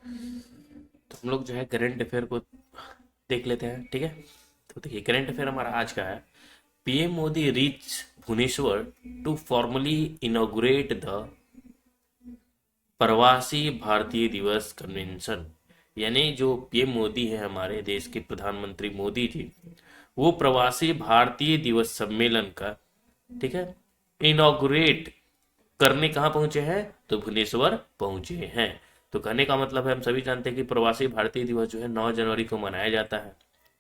तो हम लोग जो है करंट अफेयर को देख लेते हैं, ठीक है। तो देखिए करंट अफेयर हमारा आज का है, PM Modi reach Bhubaneswar to formally inaugurate the Pravasi Bharatiya दिवस कन्वेंशन। यानी जो पीएम मोदी है, हमारे देश के प्रधानमंत्री मोदी जी, वो प्रवासी भारतीय दिवस सम्मेलन का, ठीक है, इनॉग्रेट करने कहाँ पहुंचे हैं, तो भुवनेश्वर पहुंचे हैं। तो कहने का मतलब है, हम सभी जानते हैं कि प्रवासी भारतीय दिवस जो है 9 जनवरी को मनाया जाता है।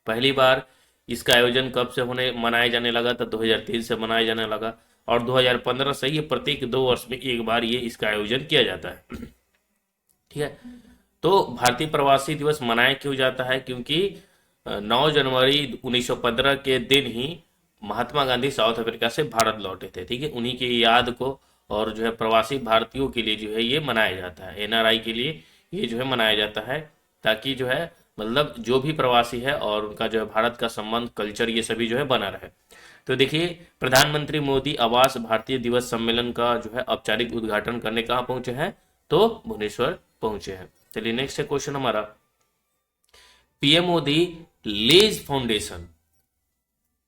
पहली बार इसका आयोजन कब से होने मनाया जाने लगा, तो 2003 से मनाया जाने लगा, और 2015 से ये प्रत्येक 2 वर्ष में एक बार ये इसका आयोजन किया जाता है, ठीक है। तो भारतीय प्रवासी दिवस मनाया क्यों जाता है, क्योंकि 9 जनवरी 1915 के दिन ही महात्मा गांधी साउथ अफ्रीका से भारत लौटे थे, ठीक है। उन्हीं की याद को और जो है प्रवासी भारतीयों के लिए जो है ये मनाया जाता है, एनआरआई के लिए ये जो है मनाया जाता है, ताकि जो है मतलब जो भी प्रवासी है और उनका जो है भारत का संबंध, कल्चर, ये सभी जो है बना रहे। तो देखिए प्रधानमंत्री मोदी आवास भारतीय दिवस सम्मेलन का जो है औपचारिक उद्घाटन करने कहाँ पहुंचे हैं, तो भुवनेश्वर पहुंचे हैं। चलिए नेक्स्ट है क्वेश्चन हमारा, PM Modi lays foundation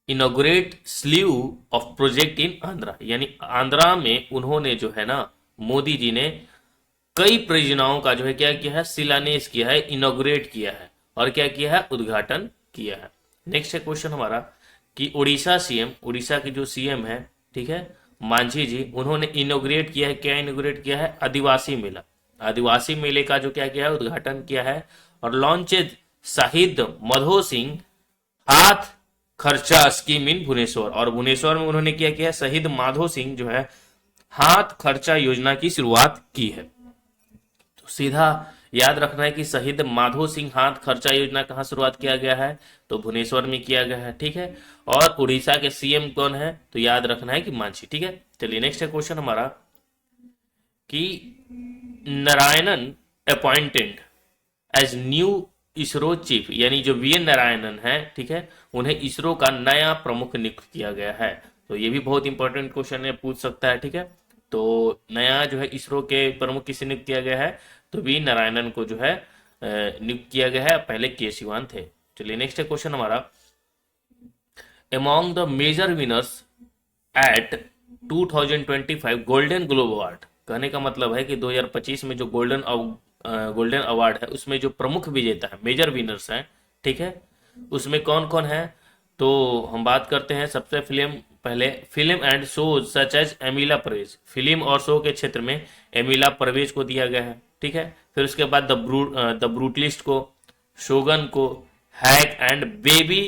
inaugurate sleeve of project in Andhra. यानी आंध्रा में उन्होंने जो है ना, मोदी जी ने कई परियोजनाओं का जो है क्या किया है, शिलान्यास किया है, इनॉग्रेट किया है, और क्या किया है, उद्घाटन किया है। नेक्स्ट है क्वेश्चन हमारा कि उड़ीसा सीएम, उड़ीसा के जो सीएम है, ठीक है, मांझी जी, उन्होंने इनॉग्रेट किया है, क्या इनॉग्रेट किया है, आदिवासी मेला। आदिवासी मेले का जो क्या किया है, उद्घाटन किया है, और लॉन्चेड शहीद मधो सिंह हाथ खर्चा स्कीम इन भुवनेश्वर। और भुवनेश्वर में उन्होंने क्या किया है, शहीद माधो सिंह जो है हाथ खर्चा योजना की शुरुआत की है। तो सीधा याद रखना है कि शहीद माधो सिंह हाथ खर्चा योजना कहाँ शुरुआत किया गया है, तो भुवनेश्वर में किया गया है, ठीक है। और उड़ीसा के सीएम कौन है, तो याद रखना है कि मांझी, ठीक है। चलिए नेक्स्ट है क्वेश्चन हमारा कि Narayanan appointed as new ISRO chief. यानी जो वीएन नारायणन है, ठीक है, उन्हें इसरो का नया प्रमुख नियुक्त किया गया है। तो ये भी बहुत इंपॉर्टेंट क्वेश्चन है, पूछ सकता है, ठीक है। तो नया जो है इसरो के प्रमुख किसे नियुक्त किया गया है, तो वी नारायणन को जो है नियुक्त किया गया है, पहले के सिवान थे। चलिए नेक्स्ट है क्वेश्चन हमारा, among the major winners at 2025 Golden Globe award. कहने का मतलब है कि 2025 में जो गोल्डन अवार्ड है, उसमें जो प्रमुख विजेता है, मेजर विनर्स हैं, ठीक है, उसमें कौन कौन है, तो हम बात करते हैं सबसे पहले film and show such as Emilia Perez. Film और शो के क्षेत्र में एमिला परवेज को दिया गया है, ठीक है। फिर उसके बाद द ब्रूटलिस्ट को, शोगन को, Hacks and Baby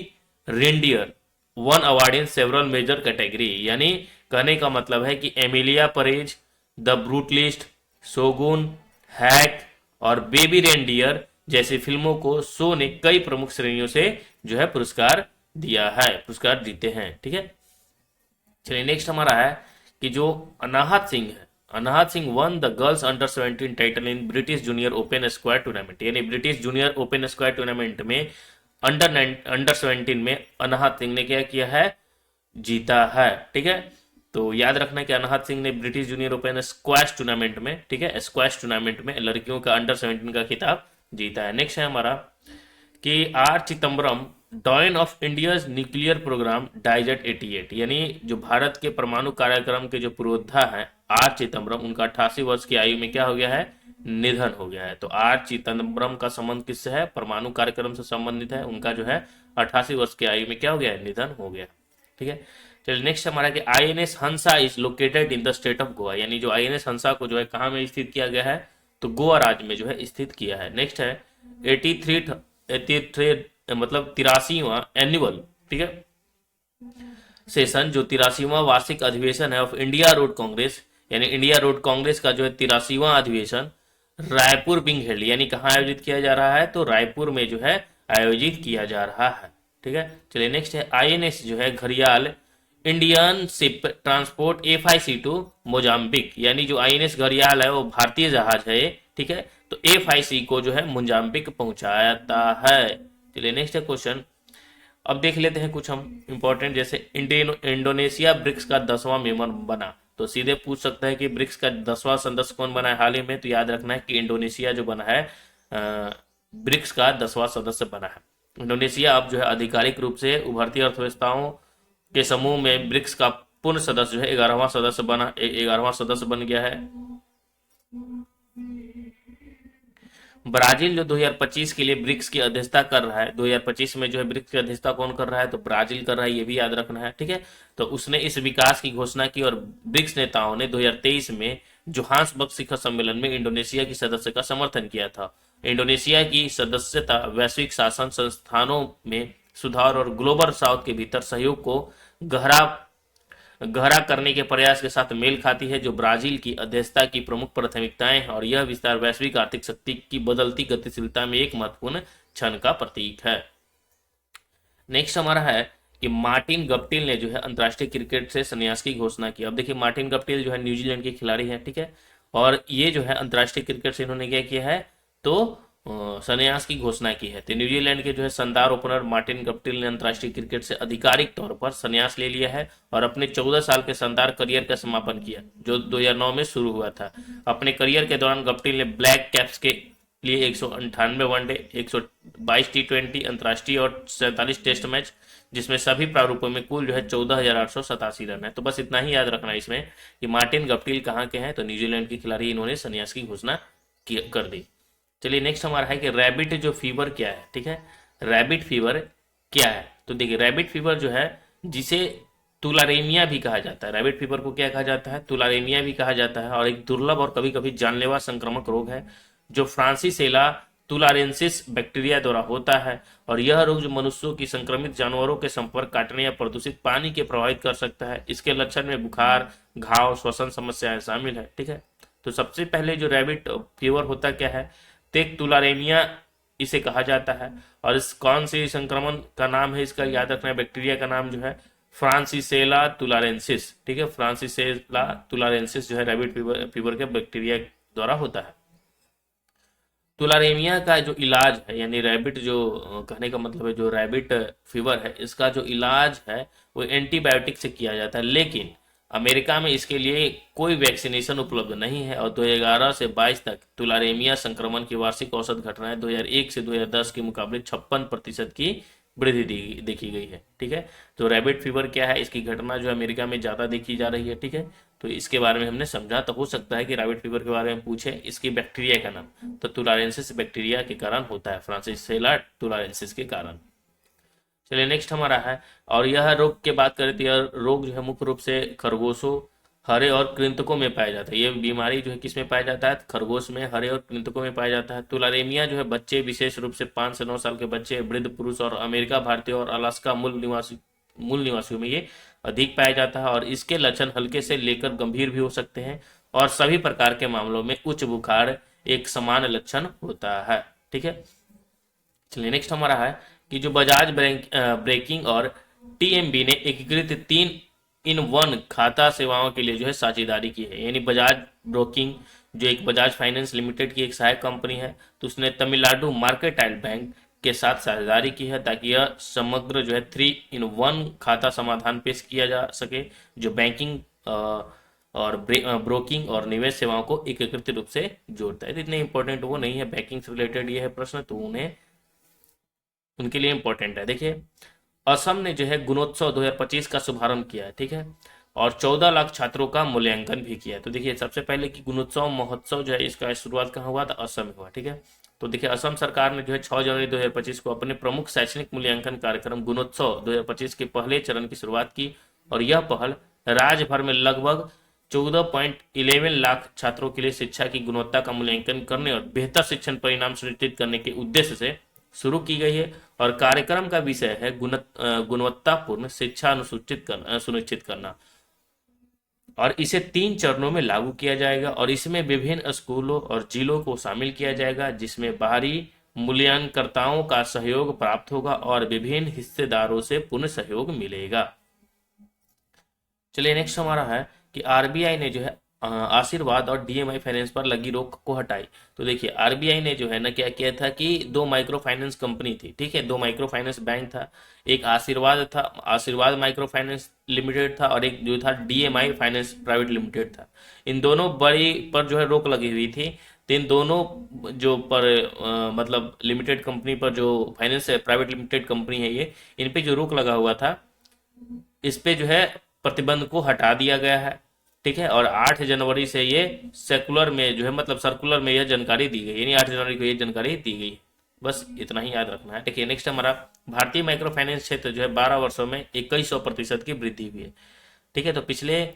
Reindeer won award in several major category. यानी कहने का मतलब है कि Emilia Perez, the Brutalist, Shogun, Hacks और बेबी रेंडियर जैसी फिल्मों को शो ने कई प्रमुख श्रेणियों से जो है पुरस्कार दिया है, पुरस्कार जीते हैं, ठीक है। चलिए नेक्स्ट हमारा है कि जो अनाहत सिंह है, Anahat Singh won the girls under 17 title in British junior open squash tournament. यानी British junior open squash tournament में अंडर 17 में अनाहत सिंह ने क्या किया है, जीता है, ठीक है। तो याद रखना है कि अनाहत सिंह ने British junior open squash tournament में, ठीक है, स्क्वैश टूर्नामेंट में लड़कियों का अंडर 17 का खिताब जीता है। नेक्स्ट है हमारा कि R Chidambaram doyen of India's nuclear programme dies at 88। यानी जो भारत के परमाणु कार्यक्रम के जो पुरोधा है आर चिदम्बरम, उनका 88 वर्ष की आयु में क्या हो गया है, निधन हो गया है। तो आर चिदम्बरम का संबंध किससे है, परमाणु कार्यक्रम से संबंधित है। उनका जो है 88 वर्ष की आयु में क्या हो गया है, निधन हो गया, ठीक है। चलिए नेक्स्ट हमारा कि INS Hansa is located in the state of Goa. यानी जो आईएनएस हंसा को जो है कहाँ में स्थित किया गया है, तो गोवा राज्य में जो है स्थित किया है। नेक्स्ट है 83 मतलब 83वां एनुअल, ठीक है, सेशन, जो 83वां वार्षिक अधिवेशन है ऑफ इंडिया रोड कांग्रेस। यानी इंडिया रोड कांग्रेस का जो है 83वां अधिवेशन रायपुर बिंग हेल्ड, यानी कहाँ आयोजित किया जा रहा है, तो रायपुर में जो है आयोजित किया जा रहा है, ठीक है। चलिए नेक्स्ट है आईएनएस जो है घड़ियाल Indian ship transport FIC2 Mozambique. यानी जो आईएनएस घड़ियाल है वो भारतीय जहाज है, ठीक है। तो FIC को जो है मोजाम्बिक पहुंचाता है। चलिए नेक्स्ट है क्वेश्चन, अब देख लेते हैं कुछ हम इंपॉर्टेंट, जैसे इंडोनेशिया ब्रिक्स का 10वां मेंबर बना। तो सीधे पूछ सकता है कि ब्रिक्स का 10वां सदस्य कौन बना है हाल ही में, तो याद रखना है कि इंडोनेशिया जो बना है ब्रिक्स का 10वां सदस्य बना है। इंडोनेशिया अब जो है आधिकारिक रूप से उभरती अर्थव्यवस्थाओं के समूह में ब्रिक्स का पूर्ण सदस्य जो है 11वां सदस्य बन गया है। ब्राजील जो 2025 के लिए ब्रिक्स की अध्यक्षता कर रहा है, 2025 में जो है ब्रिक्स की अध्यक्षता कौन कर रहा है, तो ब्राजील कर रहा है, ये भी याद रखना है, ठीक है। तो उसने इस विकास की घोषणा की और ब्रिक्स नेताओं ने 2023 में जोहान्सबर्ग शिखर सम्मेलन में इंडोनेशिया की सदस्य का समर्थन किया था। इंडोनेशिया की सदस्यता वैश्विक शासन संस्थानों में सुधार और ग्लोबल साउथ के भीतर सहयोग को गहरा गहरा करने के प्रयास के साथ मेल खाती है, जो ब्राजील की अध्यक्षता की प्रमुख प्राथमिकताएं हैं, और यह विस्तार वैश्विक आर्थिक शक्ति की बदलती गतिशीलता में एक महत्वपूर्ण क्षण का प्रतीक है। नेक्स्ट हमारा है कि मार्टिन गप्टिल ने जो है अंतर्राष्ट्रीय क्रिकेट से संन्यास की घोषणा की। अब देखिए मार्टिन गप्टिल जो है न्यूजीलैंड के खिलाड़ी हैं, ठीक है, और ये जो है अंतर्राष्ट्रीय क्रिकेट से इन्होंने क्या किया है, तो संन्यास की घोषणा की है। तो न्यूजीलैंड के जो है शानदार ओपनर मार्टिन गप्टिल ने अंतर्राष्ट्रीय क्रिकेट से आधिकारिक तौर पर संन्यास ले लिया है और अपने 14 साल के शानदार करियर का समापन किया, जो 2009 में शुरू हुआ था। अपने करियर के दौरान गप्टिल ने ब्लैक कैप्स के लिए 198 वनडे, 122 टी20 अंतर्राष्ट्रीय और 47 टेस्ट मैच, जिसमें सभी प्रारूपों में कुल जो है 14,887 रन है। तो बस इतना ही याद रखना है इसमें कि मार्टिन गप्टिल कहाँ के हैं, तो न्यूजीलैंड के खिलाड़ी, इन्होंने संन्यास की घोषणा कर दी। चलिए नेक्स्ट हमारा है कि रैबिट जो फीवर क्या है, ठीक है, रैबिट फीवर क्या है। तो देखिए रैबिट फीवर जो है, जिसे तुलारेमिया भी कहा जाता है, रैबिट फीवर को क्या कहा जाता है, तुलारेमिया भी कहा जाता है, और एक दुर्लभ और कभी कभी जानलेवा संक्रामक रोग है जो फ्रांसीसेला तुलारेंसिस बैक्टीरिया द्वारा होता है। और यह रोग जो मनुष्यों की संक्रमित जानवरों के संपर्क, काटने या प्रदूषित पानी के प्रभावित कर सकता है। इसके लक्षण में बुखार, घाव, श्वसन समस्याएं शामिल है, ठीक है। तो सबसे पहले जो रैबिट फीवर होता क्या है, तेक तुलारेमिया इसे कहा जाता है। और इस कौन सी संक्रमण का नाम है, इसका याद रखना है, बैक्टीरिया का नाम जो है फ्रांसीसेला तुलारेंसिस, ठीक है, फ्रांसीसेला तुलारेंसिस जो है रैबिट फीवर के बैक्टीरिया द्वारा होता है। तुलारेमिया का जो इलाज है, यानी रैबिट जो कहने का मतलब है, जो रैबिट फीवर है, इसका जो इलाज है वो एंटीबायोटिक से किया जाता है, लेकिन अमेरिका में इसके लिए कोई वैक्सीनेशन उपलब्ध नहीं है। और 2011 से 22 तक तुलारेमिया संक्रमण की वार्षिक औसत घटनाएं 2001 से 2010 के मुकाबले 56% की वृद्धि देखी गई है, ठीक है। तो रैबिट फीवर क्या है, इसकी घटना जो अमेरिका में ज़्यादा देखी जा रही है, ठीक है। तो इसके बारे में हमने समझा, तो हो सकता है कि रैबिट फीवर के बारे में पूछे, इसकी बैक्टीरिया का नाम, तो तुलारेंसिस बैक्टीरिया के कारण होता है, फ्रांसीसेला तुलारेंसिस के कारण। चलिए नेक्स्ट हमारा है, और यह रोग की बात करें तो यह रोग जो है मुख्य रूप से खरगोशों, हरे और कृंतकों में पाया जाता है। ये बीमारी जो है किस में पाया जाता है, खरगोश में, हरे और कृंतकों में पाया जाता है। तुलारेमिया जो है बच्चे, विशेष रूप से 5 से 9 साल के बच्चे, वृद्ध पुरुष और अमेरिका, भारतीय और अलास्का मूल निवासियों में ये अधिक पाया जाता है। और इसके लक्षण हल्के से लेकर गंभीर भी हो सकते हैं, और सभी प्रकार के मामलों में उच्च बुखार एक समान लक्षण होता है, ठीक है। चलिए नेक्स्ट हमारा है कि जो बजाज ब्रेकिंग और टीएमबी ने एकीकृत 3-in-1 खाता सेवाओं के लिए जो है साझेदारी की है। यानी बजाज ब्रोकिंग जो एक बजाज फाइनेंस लिमिटेड की एक सहायक कंपनी है, तो उसने तमिलनाडु मार्केटाइल बैंक के साथ साझेदारी की है, ताकि यह समग्र जो है 3-in-1 खाता समाधान पेश किया जा सके, जो बैंकिंग और ब्रोकिंग और निवेश सेवाओं को एकीकृत रूप से जोड़ता है। तो इतने इंपॉर्टेंट वो नहीं है, बैंकिंग से रिलेटेड ये है प्रश्न, तो उन्हें उनके लिए इंपॉर्टेंट है। देखिए असम ने जो है गुणोत्सव 2025 का शुभारंभ किया है, ठीक है, और 14 लाख छात्रों का मूल्यांकन भी किया है। तो देखिए सबसे पहले कि गुणोत्सव महोत्सव जो है इसका शुरुआत कहाँ हुआ था, असम में हुआ, ठीक है। तो देखिए असम सरकार ने जो है 6 जनवरी 2025 को अपने प्रमुख शैक्षणिक मूल्यांकन कार्यक्रम गुणोत्सव 2025 के पहले चरण की शुरुआत की, और यह पहल राज्य भर में लगभग 14.11 लाख छात्रों के लिए शिक्षा की गुणवत्ता का मूल्यांकन करने और बेहतर शिक्षण परिणाम सुनिश्चित करने के उद्देश्य से शुरू की गई है। और कार्यक्रम का विषय है गुणवत्तापूर्ण शिक्षा सुनिश्चित करना, और इसे 3 चरणों में लागू किया जाएगा, और इसमें विभिन्न स्कूलों और जिलों को शामिल किया जाएगा, जिसमें बाहरी मूल्यांकनकर्ताओं का सहयोग प्राप्त होगा और विभिन्न हिस्सेदारों से पूर्ण सहयोग मिलेगा। चलिए नेक्स्ट हमारा है कि आरबीआई ने जो है आशीर्वाद और डीएमआई फाइनेंस पर लगी रोक को हटाई। तो देखिए आरबीआई ने जो है ना क्या किया था कि 2 माइक्रो फाइनेंस कंपनी थी, ठीक है, 2 माइक्रो फाइनेंस बैंक था, एक आशीर्वाद था, आशीर्वाद माइक्रो फाइनेंस लिमिटेड था, और एक जो था डीएमआई फाइनेंस प्राइवेट लिमिटेड था। इन दोनों बड़ी पर जो है रोक लगी हुई थी, तो इन दोनों जो पर मतलब लिमिटेड कंपनी पर जो फाइनेंस प्राइवेट लिमिटेड कंपनी है ये, इन पे जो रोक लगा हुआ था, इस पे जो है प्रतिबंध को हटा दिया गया है। ठीक है, और 8 जनवरी से ये सेकुलर में जो है मतलब सर्कुलर में यह जानकारी दी गई, यानी 8 जनवरी को ये जानकारी दी गई। बस इतना ही याद रखना है। देखिए नेक्स्ट हमारा भारतीय माइक्रो फाइनेंस क्षेत्र जो है 12 वर्षों में 2100% की वृद्धि हुई है। ठीक है, तो पिछले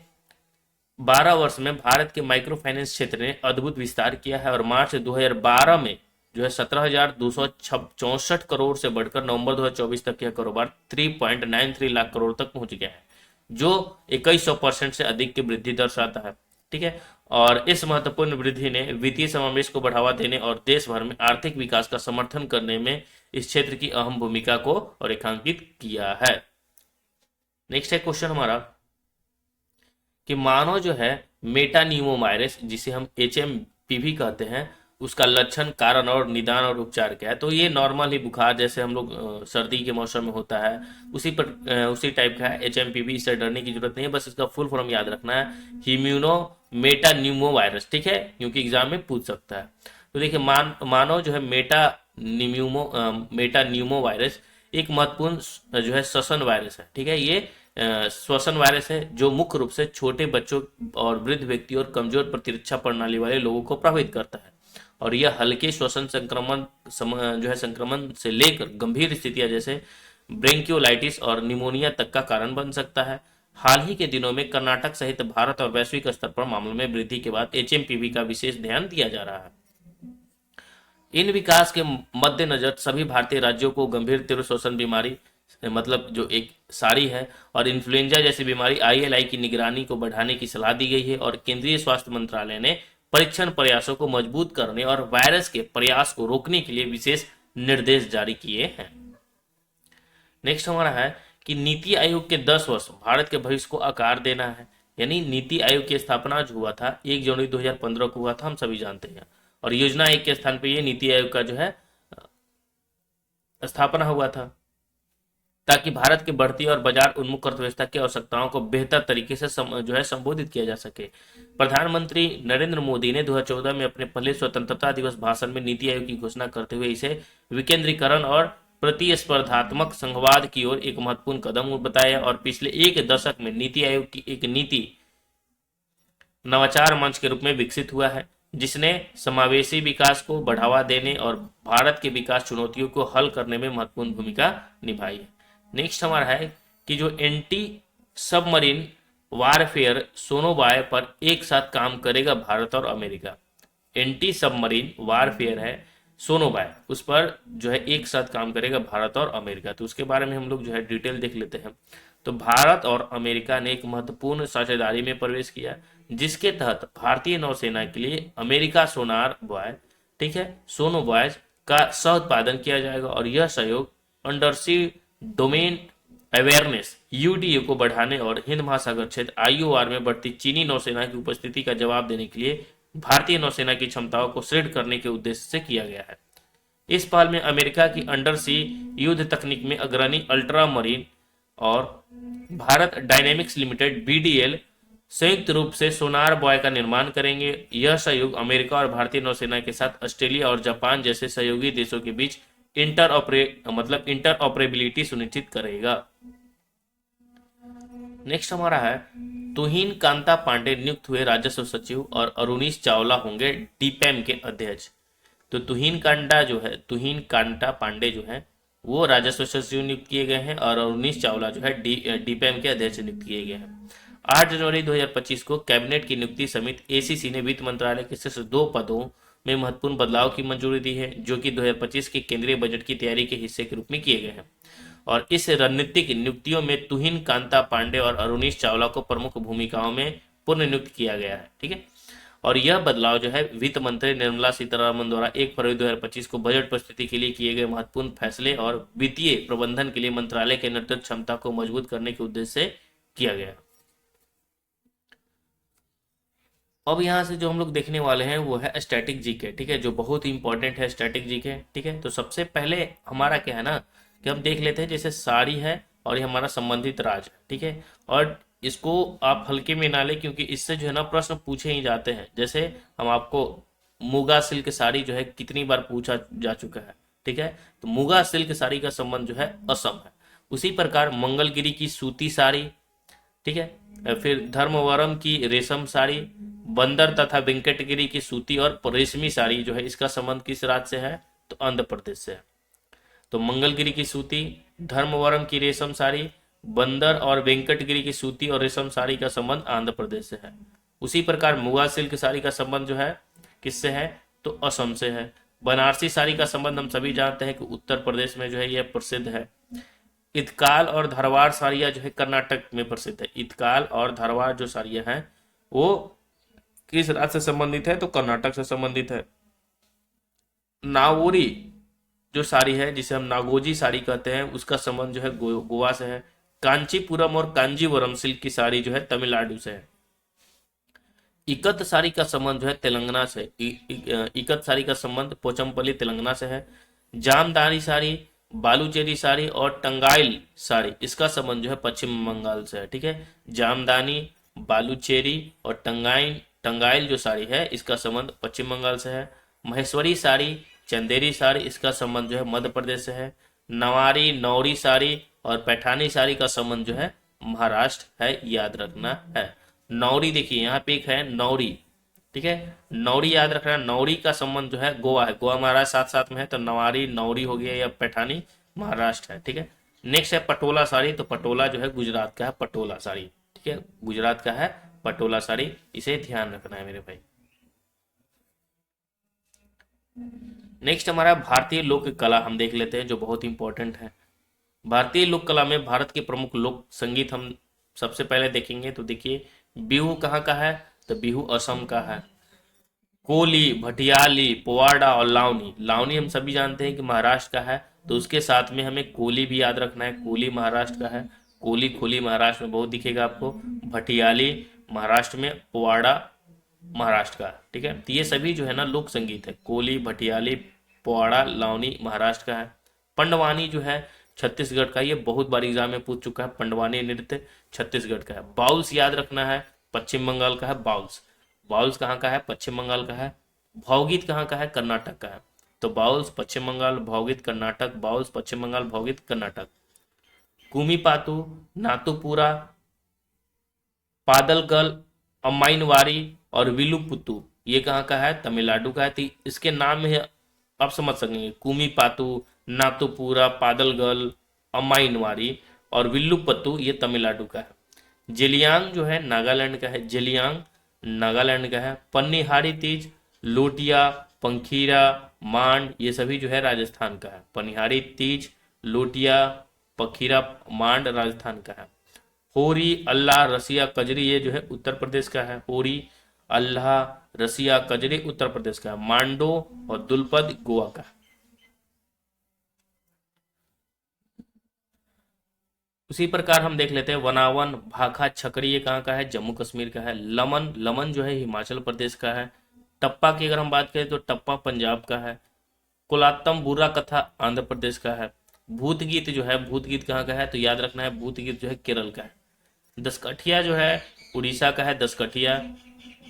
12 वर्ष में भारत के माइक्रो फाइनेंस क्षेत्र ने अद्भुत विस्तार किया है और मार्च 2012 में जो है 17,264 करोड़ से बढ़कर नवंबर 2024 तक यह कारोबार 3.93 लाख करोड़ तक पहुंच गया है, जो 2100% से अधिक की वृद्धि दर्शाता है। ठीक है, और इस महत्वपूर्ण वृद्धि ने वित्तीय समावेश को बढ़ावा देने और देश भर में आर्थिक विकास का समर्थन करने में इस क्षेत्र की अहम भूमिका को रेखांकित किया है। नेक्स्ट है क्वेश्चन हमारा कि मानव जो है मेटानिमो वायरस, जिसे हम HMPV कहते हैं, उसका लक्षण, कारण और निदान और उपचार क्या है। तो ये नॉर्मल ही बुखार जैसे हम लोग सर्दी के मौसम में होता है उसी टाइप का है HMPV। इससे डरने की जरूरत नहीं है, बस इसका फुल फॉर्म याद रखना है, ह्यूमनो मेटान्यूमो वायरस। ठीक है, क्योंकि एग्जाम में पूछ सकता है। तो देखिए मानव जो है मेटान्यूमो वायरस एक महत्वपूर्ण जो है श्वसन वायरस है। ठीक है, ये श्वसन वायरस है जो मुख्य रूप से छोटे बच्चों और वृद्ध व्यक्ति और कमजोर प्रतिरक्षा प्रणाली वाले लोगों को प्रभावित करता है, और यह हल्के श्वसन जो है संक्रमण से लेकर गंभीर स्थितियां जैसे ब्रेंकियोलाइटिस और निमोनिया तक का कारण बन सकता है। हाल ही के दिनों में कर्नाटक सहित भारत और वैश्विक स्तर पर मामलों में वृद्धि के बाद HMPV का विशेष ध्यान दिया जा रहा है। इन विकास के मद्देनजर सभी भारतीय राज्यों को गंभीर तीव्र श्वसन बीमारी मतलब जो एक सारी है और इन्फ्लुएंजा जैसी बीमारी ILI की निगरानी को बढ़ाने की सलाह दी गई है, और केंद्रीय स्वास्थ्य मंत्रालय ने परीक्षण प्रयासों को मजबूत करने और वायरस के प्रयास को रोकने के लिए विशेष निर्देश जारी किए हैं। नेक्स्ट हमारा है कि नीति आयोग के 10 वर्ष भारत के भविष्य को आकार देना है। यानी नीति आयोग की स्थापना जो हुआ था 1 जनवरी 2015 को हुआ था, हम सभी जानते हैं, और योजना आयोग के स्थान पर ये नीति आयोग का जो है स्थापना हुआ था, ताकि भारत की बढ़ती और बाजार उन्मुख अर्थव्यवस्था की आवश्यकताओं को बेहतर तरीके से जो है संबोधित किया जा सके। प्रधानमंत्री नरेंद्र मोदी ने 2014 में अपने पहले स्वतंत्रता दिवस भाषण में नीति आयोग की घोषणा करते हुए इसे विकेंद्रीकरण और प्रतिस्पर्धात्मक संघवाद की ओर एक महत्वपूर्ण कदम बताया, और पिछले एक दशक में नीति आयोग की एक नीति नवाचार मंच के रूप में विकसित हुआ है, जिसने समावेशी विकास को बढ़ावा देने और भारत के विकास चुनौतियों को हल करने में महत्वपूर्ण भूमिका निभाई है। नेक्स्ट हमारा है कि जो एंटी सबमरीन वारफेयर सोनोबाय पर एक साथ काम करेगा भारत और अमेरिका। एंटी सबमरीन वारफेयर है सोनोबाय, उस पर जो है एक साथ काम करेगा भारत और अमेरिका। तो उसके बारे में हम लोग जो है डिटेल देख लेते हैं। तो भारत और अमेरिका ने एक महत्वपूर्ण साझेदारी में प्रवेश किया, जिसके तहत भारतीय नौसेना के लिए अमेरिका सोनार बॉय, ठीक है, सोनोबॉयज का सह उत्पादन किया जाएगा, और यह सहयोग अंडरसी डोमेन अवेयरनेस UDA को बढ़ाने और हिंद महासागर क्षेत्र IOR में बढ़ती चीनी नौसेना की उपस्थिति का जवाब देने के लिए भारतीय नौसेना की क्षमताओं को सुदृढ़ करने के उद्देश्य से किया गया है। इस पहल में अमेरिका की अंडर सी युद्ध तकनीक में अग्रणी अल्ट्रा मरीन और भारत डायनेमिक्स लिमिटेड BDL संयुक्त रूप से सोनार बॉय का निर्माण करेंगे। यह सहयोग अमेरिका और भारतीय नौसेना के साथ ऑस्ट्रेलिया और जापान जैसे सहयोगी देशों के बीच इंटरऑपरेबिलिटी सुनिश्चित करेगा। नेक्स्ट हमारा है तुहिन कांता पांडे नियुक्त हुए राजस्व सचिव और अरुणीश चावला होंगे DPAM के अध्यक्ष। तो तुहिन कांता पांडे जो है वो राजस्व सचिव नियुक्त किए गए हैं, और अरुणीश चावला जो है DPAM के अध्यक्ष नियुक्त किए गए हैं। 8 जनवरी 2025 को कैबिनेट की नियुक्ति समिति ACC ने वित्त मंत्रालय के शीर्ष 2 पदों में महत्वपूर्ण बदलाव की मंजूरी दी है, जो कि 2025 के केंद्रीय बजट की तैयारी के हिस्से के रूप में किए गए हैं। और इस रणनीतिक नियुक्तियों में तुहिन कांता पांडे और अरुणीश चावला को प्रमुख भूमिकाओं में पुनर्नियुक्त किया गया है। ठीक है, और यह बदलाव जो है वित्त मंत्री निर्मला सीतारमण द्वारा 1 फरवरी 2025 को बजट प्रस्तुति के लिए किए गए महत्वपूर्ण फैसले और वित्तीय प्रबंधन के लिए मंत्रालय के नेतृत्व क्षमता को मजबूत करने के उद्देश्य से किया गया। अब यहाँ से जो हम लोग देखने वाले हैं वो है स्टैटिक जीके। ठीक है, जो बहुत ही इंपॉर्टेंट है स्टैटिक जीके। ठीक है, तो सबसे पहले हमारा क्या है ना कि हम देख लेते हैं, जैसे साड़ी है और ये हमारा संबंधित राज्य है। ठीक है, और इसको आप हल्के में ना ले, क्योंकि इससे जो है ना प्रश्न पूछे ही जाते हैं। जैसे हम आपको मुगा सिल्क साड़ी जो है कितनी बार पूछा जा चुका है, ठीक है। तो मुगा सिल्क साड़ी का संबंध जो है असम है। उसी प्रकार मंगलगिरी की सूती साड़ी, ठीक है। फिर धर्मवरम की रेशम साड़ी, बंदर तथा वेंकटगिरी की सूती और रेशमी साड़ी जो है इसका संबंध किस राज्य से है, तो आंध्र प्रदेश से है। तो मंगलगिरी की सूती, धर्मवरम की रेशम साड़ी, बंदर और वेंकटगिरी की सूती और रेशम साड़ी का संबंध आंध्र प्रदेश से है। उसी प्रकार मुगा सिल्क साड़ी का संबंध जो है किससे है, तो असम से है। बनारसी साड़ी का संबंध हम सभी जानते हैं कि उत्तर प्रदेश में जो है यह प्रसिद्ध है। इतकाल और धारवाड़ साड़ियाँ जो है कर्नाटक में प्रसिद्ध है। इतकाल और धारवाड़ जो साड़ियाँ हैं वो किस राज्य से संबंधित है, तो कर्नाटक से संबंधित है। नागौरी जो साड़ी है जिसे हम नागोजी साड़ी कहते हैं उसका संबंध जो है गोवा से है। कांचीपुरम और कांजीवरम सिल्क की साड़ी जो है तमिलनाडु से है। इकत साड़ी का संबंध जो है तेलंगाना से, इकत साड़ी का संबंध पोचमपल्ली तेलंगाना से है। जामदानी साड़ी, बालूचेरी साड़ी और टंगाइल साड़ी इसका संबंध जो है पश्चिम बंगाल से है, ठीक है। जामदानी, बालूचेरी और टंगाइल जो साड़ी है इसका संबंध पश्चिम बंगाल से है। महेश्वरी साड़ी, चंदेरी साड़ी इसका संबंध जो है मध्य प्रदेश से है। नवारी, नौरी साड़ी और पैठानी साड़ी का संबंध जो है महाराष्ट्र है, याद रखना है। नौरी देखिए यहाँ पे एक है नौरी, ठीक है। नौरी याद रखना, नौरी का संबंध जो है गोवा है, गोवा महाराष्ट्र साथ साथ में है, तो नवारी नौरी हो गया या पैठानी महाराष्ट्र है, ठीक है। नेक्स्ट है पटोला साड़ी, तो पटोला जो है गुजरात का है, पटोला साड़ी, ठीक है, गुजरात का है पटोला साड़ी, इसे ध्यान रखना है मेरे भाई। नेक्स्ट हमारा भारतीय लोक कला हम देख लेते हैं जो बहुत इंपॉर्टेंट है। भारतीय लोक कला में भारत के प्रमुख लोक संगीत हम सबसे पहले देखेंगे। तो देखिए बिहू कहाँ का है, तो बिहू असम का है। कोली, भटियाली, पोवाड़ा और लावनी, लावनी हम सभी जानते हैं कि महाराष्ट्र का है, तो उसके साथ में हमें कोली भी याद रखना है, कोली महाराष्ट्र का है। कोली खोली महाराष्ट्र में बहुत दिखेगा आपको, भटियाली महाराष्ट्र में, पोवाड़ा महाराष्ट्र का, ठीक है। तो ये सभी जो है ना लोक संगीत है। कोली, भटियाली, पोवाड़ा, लावनी महाराष्ट्र का है। पंडवानी जो है छत्तीसगढ़ का, ये बहुत बार एग्जाम में पूछ चुका है, पंडवानी नृत्य छत्तीसगढ़ का है। बाउल्स याद रखना है, पश्चिम बंगाल का है बाउल्स। बाउल्स कहाँ का है, पश्चिम बंगाल का है। भावगीत कहाँ का है, कर्नाटक का है। तो बाउल्स पश्चिम बंगाल, भावगीत कर्नाटक, बाउल्स पश्चिम बंगाल, भावगीत कर्नाटक। कुमी पातू, नातुपुरा, पादलगल, अम्माइनवारी और विलुपुतु ये कहाँ का है, तमिलनाडु का है। तो इसके नाम में आप समझ सकेंगे, कुमी पातू, नातुपुरा, पादलगल, अम्माइनवारी और विल्लुपत्तु ये तमिलनाडु का है। जेलियांग जो है नागालैंड का है, जेलियांग नागालैंड का है। पन्नीहारी तीज, लोटिया, पंखीरा, मांड ये सभी जो है राजस्थान का है। पनिहारी तीज, लोटिया, पंखीरा, मांड राजस्थान का है। होरी, अल्लाह, रसिया, कजरी ये जो है उत्तर प्रदेश का है। होरी, अल्लाह, रसिया, कजरी उत्तर प्रदेश का है। मांडो और दुलपद गोवा का है। उसी प्रकार हम देख लेते हैं वनावन, भाखा, छकरी ये कहाँ का है, जम्मू कश्मीर का है। लमन, लमन जो है हिमाचल प्रदेश का है। टप्पा की अगर हम बात करें तो टप्पा पंजाब का है। कुलात्तम, बुर्रा कथा आंध्र प्रदेश का है। भूत गीत जो है, भूत गीत कहाँ का है, तो याद रखना है भूत गीत जो है केरल का है। दसकठिया जो है उड़ीसा का है, दसकठिया।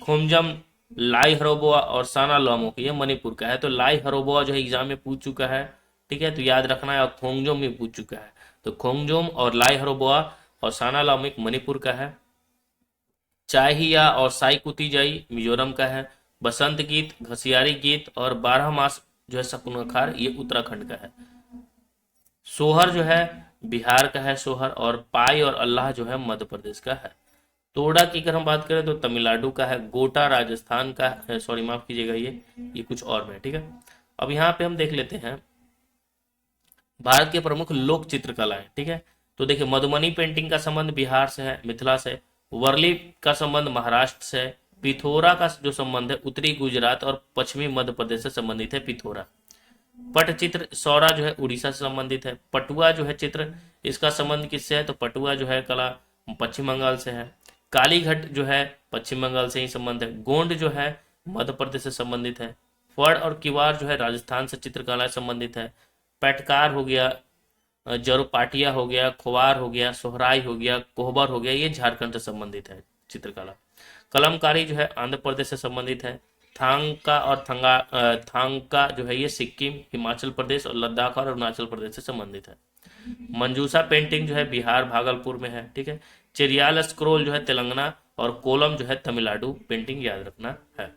खोमजम, लाई हरोबोआ और साना लामोक ये मणिपुर का है। तो लाई हरोबोआ जो है एग्जाम में पूछ चुका है, ठीक है, तो याद रखना है। और खोंगजोम में पूछ चुका है, तो खोंगजोम और लाई हरोबोआ और साना लामोक मणिपुर का है। चाहिया और साई कुतीजाई मिजोरम का है। बसंत गीत, घसियारी गीत और 12 मास जो है सकुनखार ये उत्तराखंड का है। सोहर जो है बिहार का है सोहर, और पाई और अल्लाह जो है मध्य प्रदेश का है। तोड़ा की अगर हम बात करें तो तमिलनाडु का है। गोटा राजस्थान का है, सॉरी माफ कीजिएगा ये कुछ और में, ठीक है। अब यहाँ पे हम देख लेते हैं भारत के प्रमुख लोक चित्रकलाएं, ठीक है। तो देखिए मधुबनी पेंटिंग का संबंध बिहार से है, मिथिला से। वर्ली का संबंध महाराष्ट्र से। पिथोरा का जो संबंध है उत्तरी गुजरात और पश्चिमी मध्य प्रदेश से संबंधित है पिथोरा। पटचित्र सौरा जो है उड़ीसा से संबंधित है। पटुआ जो है चित्र, इसका संबंध किससे है, तो पटुआ जो है कला पश्चिम बंगाल से है। कालीघट जो है पश्चिम बंगाल से ही संबंध है। गोंड जो है मध्य प्रदेश से संबंधित है। फड़ और किवार जो है राजस्थान से चित्रकला से संबंधित है। पैटकार हो गया, जरोपाटिया हो गया, खुवार हो गया, सोहराई हो गया, कोहबर हो गया, ये झारखंड से संबंधित है चित्रकला। कलमकारी जो है आंध्र प्रदेश से संबंधित है। थांगका और थांगका जो है ये सिक्किम, हिमाचल प्रदेश और लद्दाख और अरुणाचल प्रदेश से संबंधित है। मंजूसा पेंटिंग जो है बिहार भागलपुर में है, ठीक है। चेरियाल स्क्रोल जो है तेलंगाना और कोलम जो है तमिलनाडु, पेंटिंग याद रखना है।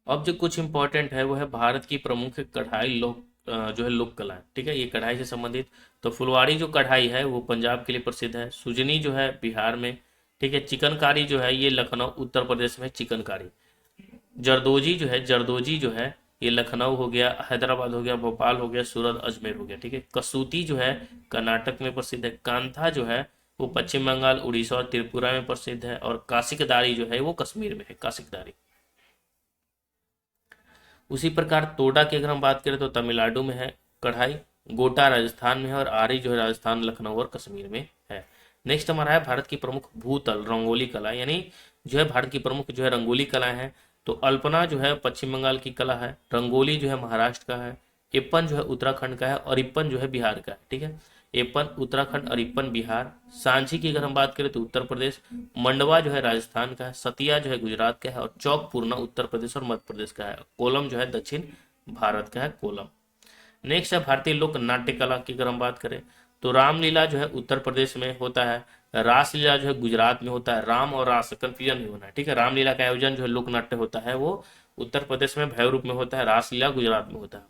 अब जो कुछ इंपॉर्टेंट है वो है भारत की प्रमुख कढ़ाई जो है लोक कला है, ठीक है, ये कढ़ाई से संबंधित। तो फुलवाड़ी जो कढ़ाई है वो पंजाब के लिए प्रसिद्ध है। सुजनी जो है बिहार में, ठीक है। चिकनकारी जो है ये लखनऊ उत्तर प्रदेश में चिकनकारी। जरदोजी जो है ये लखनऊ हो गया, हैदराबाद हो गया, भोपाल हो गया, सूरत अजमेर हो गया, ठीक है। कसूती जो है कर्नाटक में प्रसिद्ध है। कांथा जो है वो पश्चिम बंगाल, उड़ीसा और त्रिपुरा में प्रसिद्ध है। और काशिकदारी जो है वो कश्मीर में है, काशिकदारी। उसी प्रकार तोड़ा की अगर हम बात करें तो तमिलनाडु में है कढ़ाई, गोटा राजस्थान में है और आरी जो है राजस्थान, लखनऊ और कश्मीर में है। नेक्स्ट हमारा है भारत की प्रमुख भूतल रंगोली कला, यानी जो है भारत की प्रमुख जो है रंगोली कला है। तो अल्पना जो है पश्चिम बंगाल की कला है, रंगोली जो है महाराष्ट्र का है, इप्पन जो है उत्तराखंड का है और इप्पन जो है बिहार का है, ठीक है। एपन उत्तराखंड और इप्पन बिहार। सांझी की अगर हम बात करें तो उत्तर प्रदेश, मंडवा जो है राजस्थान का है, सतिया जो है गुजरात का है और चौक पूर्णा उत्तर प्रदेश और मध्य प्रदेश का है। कोलम जो है दक्षिण भारत का है, कोलम। नेक्स्ट है भारतीय लोक नाट्य कला की अगर हम बात करें तो रामलीला जो है उत्तर प्रदेश में होता है, रासलीला जो है गुजरात में होता है। राम और रास कंफ्यूजन नहीं होना है, ठीक है। रामलीला का आयोजन जो है लोक नाट्य होता है वो उत्तर प्रदेश में भैरव रूप में होता है, रासलीला गुजरात में होता है।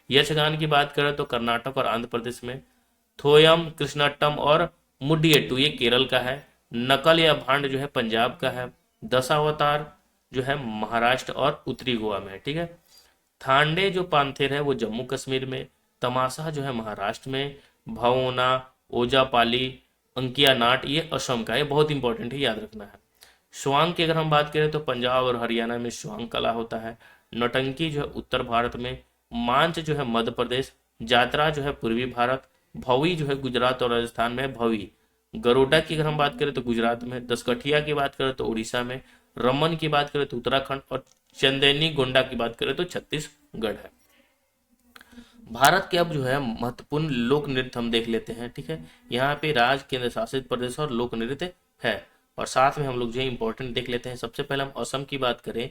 यक्षगान की बात करें तो कर्नाटक और आंध्र प्रदेश में। थोयम, कृष्णाट्टम और मुडियट्टू ये केरल का है। नकल या भांड जो है पंजाब का है। दशावतार जो है महाराष्ट्र और उत्तरी गोवा में है, ठीक है। थांडे जो पांथेर है वो जम्मू कश्मीर में। तमाशा जो है महाराष्ट्र में। भवोना, ओजापाली, अंकिया नाट ये असम का है, बहुत इंपॉर्टेंट है, याद रखना है। स्वांग की अगर हम बात करें तो पंजाब और हरियाणा में स्वांग कला होता है। नौटंकी जो है उत्तर भारत में। मांच जो है मध्य प्रदेश। जात्रा जो है पूर्वी भारत। भवी जो है गुजरात और राजस्थान में भवी। गरोडा की अगर हम बात करें तो गुजरात में। दसकठिया की बात करें तो उड़ीसा में। रमन की बात करें तो उत्तराखंड और चंदेनी गोंडा की बात करें तो छत्तीसगढ़ है। भारत के अब जो है महत्वपूर्ण लोक नृत्य हम देख लेते हैं, ठीक है। यहाँ पे राज्य, केंद्र शासित प्रदेश और लोक नृत्य है और साथ में हम लोग जो है इंपॉर्टेंट देख लेते हैं। सबसे पहले हम असम की बात करें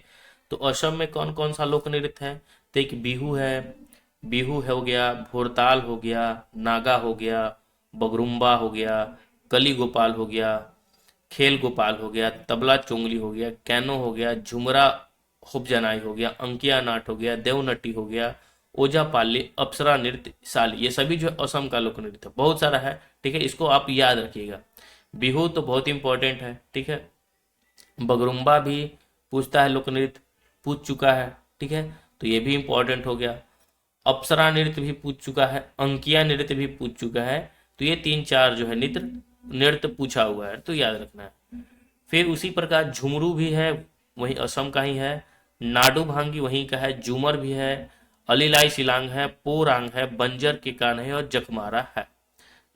तो असम में कौन कौन सा लोक नृत्य है। तो एक बिहू है, बिहू हो गया, भोरताल हो गया, नागा हो गया, बगरुम्बा हो गया, कली गोपाल हो गया, खेल गोपाल हो गया, तबला चोंगली हो गया, कैनो हो गया, झुमरा हुपजनाई हो गया, अंकिया नाट हो गया, देवनट्टी हो गया, ओजा पाली, अप्सरा नृत्य, साली, ये सभी जो है असम का लोक नृत्य बहुत सारा है, ठीक है। इसको आप याद रखिएगा। बिहू तो बहुत इंपॉर्टेंट है, ठीक है। बगरुम्बा भी पूछता है, लोक नृत्य पूछ चुका है, ठीक है, तो ये भी इंपॉर्टेंट हो गया। अप्सरा नृत्य भी पूछ चुका है, अंकिया नृत्य भी पूछ चुका है, तो ये 3-4 जो है नृत्य पूछा हुआ है, तो याद रखना है। फिर उसी प्रकार झुमरू भी है, वही असम का ही है। नाडू भांगी वहीं का है। झूमर भी है। अलीलाई शिलांग है, पोरांग है, बंजर के कान है और जखमारा है।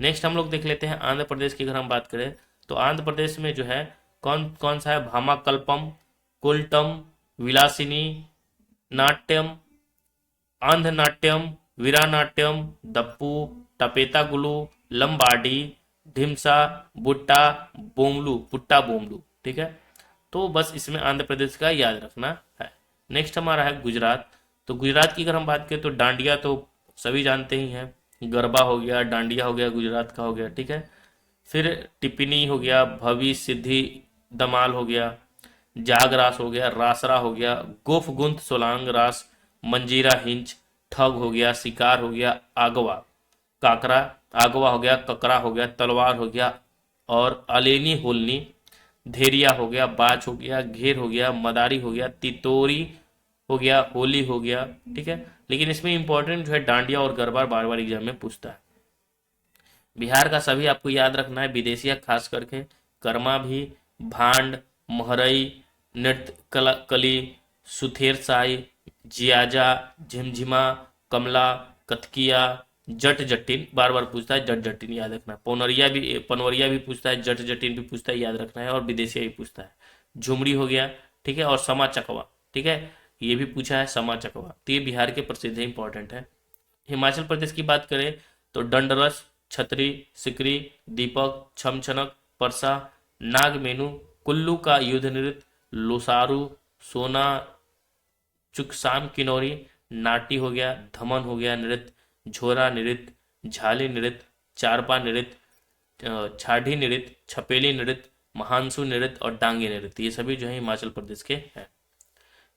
नेक्स्ट हम लोग देख लेते हैं आंध्र प्रदेश की अगर हम बात करें तो आंध्र प्रदेश में जो है कौन कौन सा है। भामाकल्पम, कुल्टम, विलासिनी, नाट्यम, आंध्र नाट्यम, वीरानाट्यम, दप्पू, टपेतागुलू, लंबाडी, ढिमसा, बुट्टा, बोमलू, पुट्टा बोमलू, ठीक है। तो बस इसमें आंध्र प्रदेश का याद रखना है। नेक्स्ट हमारा है गुजरात। तो गुजरात की अगर हम बात करें तो डांडिया तो सभी जानते ही हैं। गरबा हो गया, डांडिया हो गया, गुजरात का हो गया, ठीक है। फिर टिप्पणी हो गया, भवी, सिद्धि, दमाल हो गया, जाग रास हो गया, रासरा हो गया, गोफ गुंत, सोलांग रास, मंजीरा हिंच, ठग हो गया, शिकार हो गया, आगवा, काकरा, आगवा हो गया, ककरा हो गया, तलवार हो गया और अलेनी होलनी, धेरिया हो गया, बाच हो गया, घेर हो गया, मदारी हो गया, तितोरी हो गया, होली हो गया, ठीक है। लेकिन इसमें इंपॉर्टेंट जो है डांडिया और गरबा बार बार एग्जाम में पूछता है। बिहार का सभी आपको याद रखना है, विदेशिया खास करके कर्मा भी, भांड, महरई, नृत्य कली, सुथेर साई, जियाजा, झिमझिमा, कमला, कथकिया, जट जटिन बार बार पूछता है, जट जटिन याद रखना है। पनवरिया भी पूछता है, जट जटिन भी पूछता है, याद रखना है। और विदेशिया भी पूछता है। झुमरी हो गया, ठीक है, और समा चकवा, ठीक है, ये भी पूछा है, समा चकवा। तो ये बिहार के प्रसिद्ध है, इंपॉर्टेंट है। हिमाचल प्रदेश की बात करें तो दंडरस, छतरी, सिकरी, दीपक, छमछनक, परसा, नागमेनू, कुल्लू का युद्ध नृत्य, लोसारू, सोना, चुकसान किन्नौरी, नाटी हो गया, धमन हो गया नृत्य, झोरा नृत्य, झाली नृत्य, चारपा नृत्य, छाढ़ी नृत्य, छपेली नृत्य, महानसू नृत्य और डांगी नृत्य, ये सभी जो है हिमाचल प्रदेश के हैं।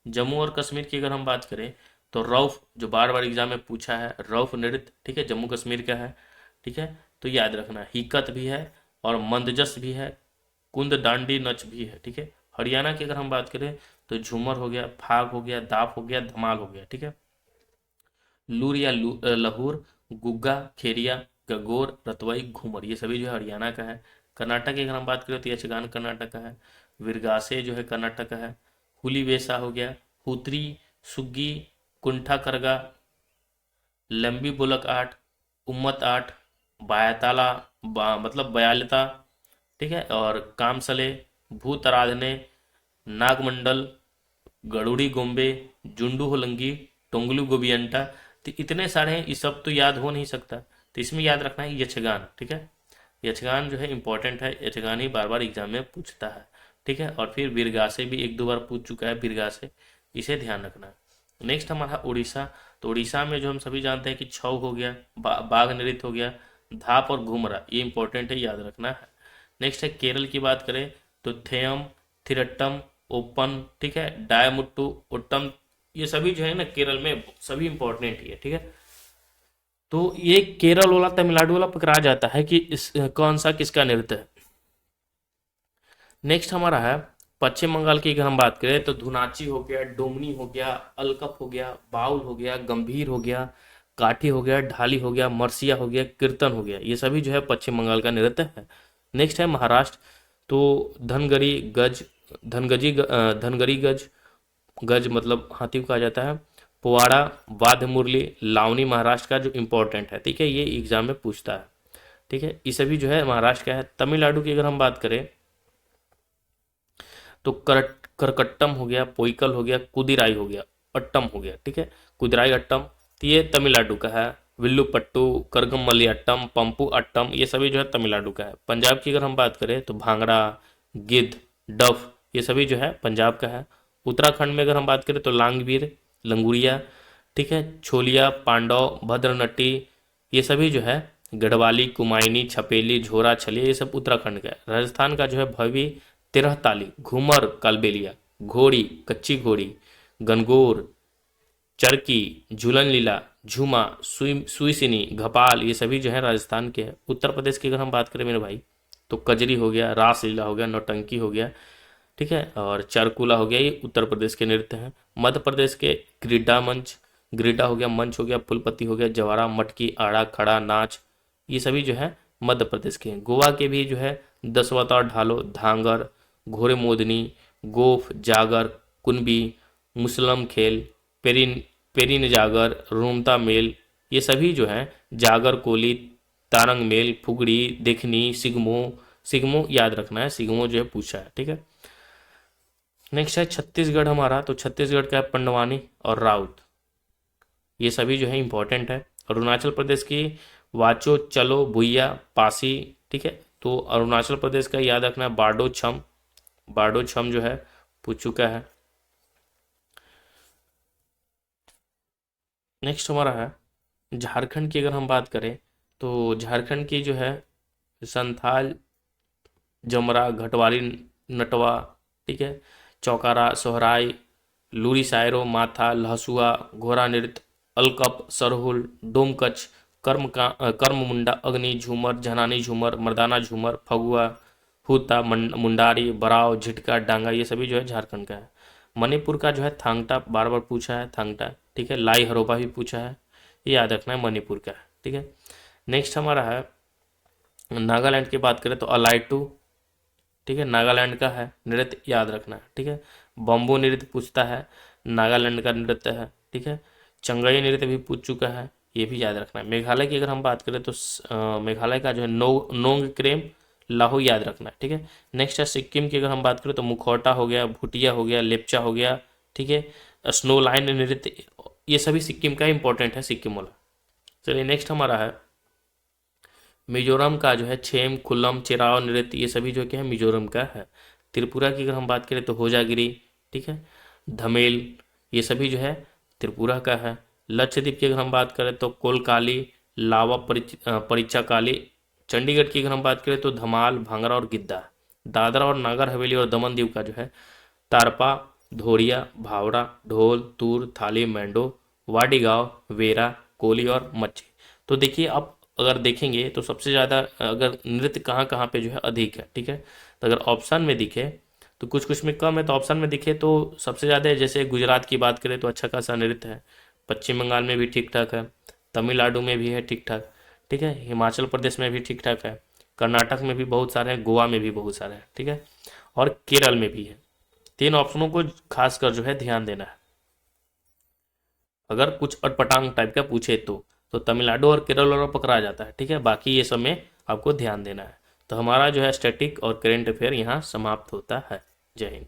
जम्मू और कश्मीर की अगर हम बात करें तो रौफ, जो बार बार एग्जाम में पूछा है, रौफ नृत्य, ठीक है, जम्मू कश्मीर का है, ठीक है, तो याद रखना। हिकत भी है और मंदजस भी है, कुंद डांडी नच भी है, ठीक है। हरियाणा की अगर हम बात करें तो झूमर हो गया, फाग हो गया, दाप हो गया, धमाल हो गया, ठीक है। लूर या लहूर, गुग्गा, खेरिया, गगोर, रतवई, घूमर, ये सभी जो है हरियाणा का है। कर्नाटक की अगर हम बात करें तो यक्षगान कर्नाटक का है। विरगासे जो है कर्नाटक का है। हुली वेसा हो गया, हुतरी, सुग्गी, कुंठा करगा, लंबी बुलक आठ, उम्मत आठ, बायाताला, मतलब बयालता, ठीक है, और कामसले, भूत आराधने, नागमंडल, गरुड़ी गोम्बे, जुंडू होलंगी, टोंगलू गोबियंटा, तो इतने सारे हैं, ये सब तो याद हो नहीं सकता, तो इसमें याद रखना है यक्षगान, ठीक है। यक्षगान जो है इंपॉर्टेंट है, यक्षगान ही बार बार एग्जाम में पूछता है, ठीक है। और फिर बिरगासे भी एक दो बार पूछ चुका है, बिरगासे, इसे ध्यान रखना है। नेक्स्ट हमारा उड़ीसा, तो उड़ीसा में जो हम सभी जानते हैं कि छऊ हो गया, बाघ नृत्य हो गया, धाप और घुमरा, ये इंपॉर्टेंट है, याद रखना है। नेक्स्ट है केरल की बात करें तो थेयम, थिरट्टम, ओपन, ठीक है, डायमुट्टू, ओट्टम, ये सभी जो है ना केरल में सभी इंपॉर्टेंट ही है, ठीक है। तो ये केरल वाला तमिलनाडु वाला पकड़ा जाता है कि इस कौन सा किसका नृत्य है। नेक्स्ट हमारा है पश्चिम बंगाल की अगर हम बात करें तो धुनाची हो गया, डोमनी हो गया, अलकप हो गया, बाउल हो गया, गंभीर हो गया, काठी हो गया, ढाली हो गया, मरसिया हो गया, कीर्तन हो गया, ये सभी जो है पश्चिम बंगाल का नृत्य है। नेक्स्ट है महाराष्ट्र, तो धनगरी गज, धनगरी गज, गज मतलब हाथी को कहा जाता है, पुआड़ा, वाद्य मुरली, लावनी महाराष्ट्र का जो इम्पोर्टेंट है, ठीक है, ये एग्जाम में पूछता है, ठीक है, ये सभी जो है महाराष्ट्र का है। तमिलनाडु की अगर हम बात करें तो करकट्टम हो गया, पोइकल हो गया, कुदिराई हो गया, अट्टम हो गया, ठीक है, कुदिराई अट्टम, तो ये तमिलनाडु का है। विल्लुपट्टू, करगमल्ली अट्टम, पंपू अट्टम, ये सभी जो है तमिलनाडु का है। पंजाब की अगर हम बात करें तो भांगड़ा, गिद्ध, डफ, ये सभी जो है पंजाब का है। उत्तराखंड में अगर हम बात करें तो लांगवीर, लंगुरिया, ठीक है, छोलिया, पांडव, भद्रनट्टी, ये सभी जो है गढ़वाली, कुमायूनी, छपेली, झोरा, छलिया, ये सब उत्तराखंड का है। राजस्थान का जो है भवी, तेरह ताली, घूमर, कालबेलिया, घोड़ी, कच्ची घोड़ी, गनगौर, चरकी, झूलन लीला, झूमा, सुईसिनी, घपाल, ये सभी जो है राजस्थान के हैं। उत्तर प्रदेश की अगर हम बात करें मेरे भाई तो कजरी हो गया, रास लीला हो गया, नौटंकी हो गया, ठीक है, और चारकुला हो गया, ये उत्तर प्रदेश के नृत्य हैं। मध्य प्रदेश के ग्रिड्डा मंच, ग्रिड्डा हो गया, मंच हो गया, फुलपति हो गया, जवारा, मटकी, आड़ा, खड़ा, नाच, ये सभी जो है मध्य प्रदेश के हैं। गोवा के भी जो है दसवता, ढालो, धांगर, घोड़े मोदनी, गोफ, जागर, कुनबी, मुसलम खेल, पेरिन पेरिन जागर, रोमता मेल, ये सभी जो है जागर, कोली, तारंग मेल, फुगड़ी, देखनी, सिगमो, सिगमो याद रखना है, सिगमो जो है पूछा है, ठीक है। नेक्स्ट है छत्तीसगढ़ हमारा, तो छत्तीसगढ़ का है पंडवानी और राउत, ये सभी जो है इंपॉर्टेंट है। अरुणाचल प्रदेश की वाचो, चलो, भुइया, पासी, ठीक है, तो अरुणाचल प्रदेश का याद रखना है बारडो छम, बारडो छम जो है पूछ चुका है। नेक्स्ट हमारा है झारखंड की अगर हम बात करें तो झारखंड की जो है संथाल, जमरा, घटवारी, नटवा, ठीक है, चौकारा, सोहराय, लूरी सायरो, माथा, लहसुआ, घोड़ा नृत्य, अलकप, सरहुल, डोमकच, कर्म मुंडा, अग्नि, झूमर, झनानी झूमर, मर्दाना झूमर, फगुआ, हुता, मुंडारी, बराव, झिटका, डांगा, ये सभी जो है झारखंड का है। मणिपुर का जो है थांगटा, बार बार पूछा है थांगटा, ठीक है, लाई हरोबा भी पूछा है, ये याद रखना है मणिपुर का है, ठीक है। नेक्स्ट हमारा है नागालैंड की बात करें तो अलाइटू, ठीक है, नागालैंड का है नृत्य, याद रखना है, ठीक है। बम्बू नृत्य पूछता है, नागालैंड का नृत्य है, ठीक है। चंगई नृत्य भी पूछ चुका है, ये भी याद रखना है। मेघालय की अगर हम बात करें तो मेघालय का जो है नोंग क्रेम लाहो, याद रखना है, ठीक है। नेक्स्ट है सिक्किम की अगर हम बात करें तो मुखौटा हो गया, भुटिया हो गया, लेप्चा हो गया, ठीक है, स्नो लाइन नृत्य, ये सभी सिक्किम का इंपॉर्टेंट है, सिक्किम वाला। चलिए नेक्स्ट हमारा है मिजोरम का जो है छेम, खुल्लम, चिराव नृत्य, ये सभी जो क्या है मिजोरम का है। त्रिपुरा की अगर हम बात करें तो होजागिरी, ठीक है, धमेल, ये सभी जो है त्रिपुरा का है। लक्षद्वीप की अगर हम बात करें तो कोलकाली, लावा परिचाकाली। चंडीगढ़ की अगर हम बात करें तो धमाल, भांगरा और गिद्दा। दादरा और नागर हवेली और दमन दीव का जो है तारपा, धोरिया, भावड़ा, ढोल, तूर, थाली, मैंडो, वाडीगांव, वेरा, कोली और मच्छी। तो देखिए आप अगर देखेंगे तो सबसे ज़्यादा अगर नृत्य कहाँ कहाँ पे जो है अधिक है, ठीक है। तो अगर ऑप्शन में दिखे तो कुछ कुछ में कम है, तो ऑप्शन में दिखे तो सबसे ज़्यादा है। जैसे गुजरात की बात करें तो अच्छा खासा नृत्य है, पश्चिम बंगाल में भी ठीक ठाक है, तमिलनाडु में भी है ठीक ठाक, ठीक है, हिमाचल प्रदेश में भी ठीक ठाक है, कर्नाटक में भी बहुत सारे हैं, गोवा में भी बहुत सारे हैं, ठीक है, और केरल में भी है। तीन ऑप्शनों को खासकर जो है ध्यान देना है। अगर कुछ अटपटांग टाइप का पूछे तो तमिलनाडु और केरल और पकड़ा जाता है, ठीक है, बाकी ये सब में आपको ध्यान देना है। तो हमारा जो है स्टैटिक और करेंट अफेयर यहाँ समाप्त होता है। जय हिंद।